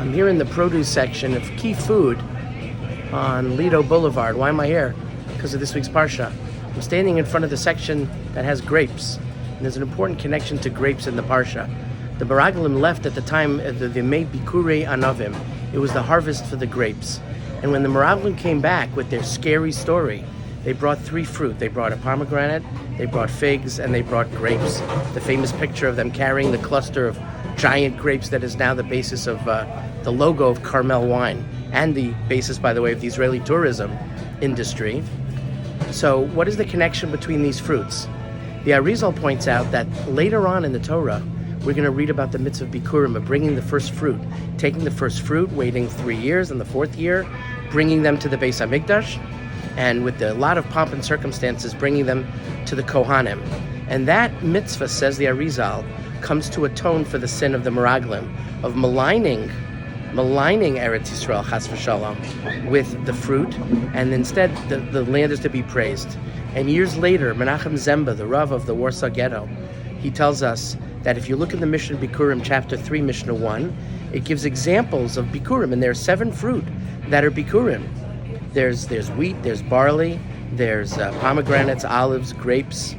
I'm here in the produce section of Key Food on Lido Boulevard. Why am I here? Because of this week's Parsha. I'm standing in front of the section that has grapes. And there's an important connection to grapes in the Parsha. The Meraglim left at the time they made Bikurei Anavim. It was the harvest for the grapes. And when the Meraglim came back with their scary story, they brought 3 fruit. They brought a pomegranate, they brought figs, and they brought grapes. The famous picture of them carrying the cluster of giant grapes that is now the basis of the logo of Carmel wine, and the basis, by the way, of the Israeli tourism industry. So what is the connection between these fruits? The Arizal points out that later on in the Torah, we're going to read about the mitzvah of Bikurim, of bringing the first fruit, taking the first fruit, waiting 3 years, and the 4th year, bringing them to the Beis HaMikdash, and with a lot of pomp and circumstances, bringing them to the Kohanim. And that mitzvah, says the Arizal, comes to atone for the sin of the Meraglim, of maligning Eretz Yisrael, chas v'shalom, with the fruit, and instead the land is to be praised. And years later, Menachem Zemba, the Rav of the Warsaw Ghetto, he tells us that if you look in the Mishnah Bikurim, chapter 3, Mishnah 1, it gives examples of Bikurim, and there are 7 fruit that are Bikurim. There's wheat, there's barley, there's pomegranates, olives, grapes,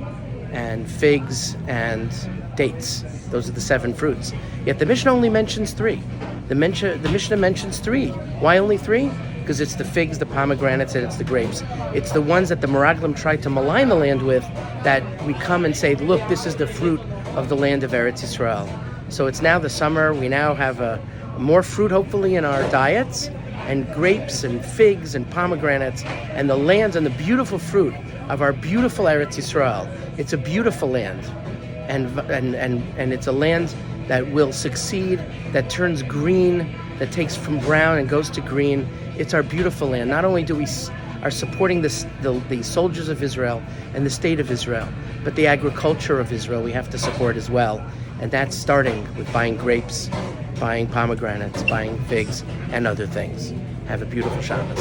and figs, and dates. Those are the 7 fruits. Yet the Mishnah only mentions 3. The Mishnah mentions 3. Why only 3? Because it's the figs, the pomegranates, and it's the grapes. It's the ones that the Meraglim tried to malign the land with that we come and say, look, this is the fruit of the land of Eretz Yisrael. So it's now the summer. We now have more fruit, hopefully, in our diets, and grapes and figs and pomegranates, and the lands and the beautiful fruit of our beautiful Eretz Yisrael. It's a beautiful land, and it's a land that will succeed, that turns green, that takes from brown and goes to green. It's our beautiful land. Not only do we are supporting the soldiers of Israel and the state of Israel, but the agriculture of Israel we have to support as well. And that's starting with buying grapes, buying pomegranates, buying figs, and other things. Have a beautiful Shabbos.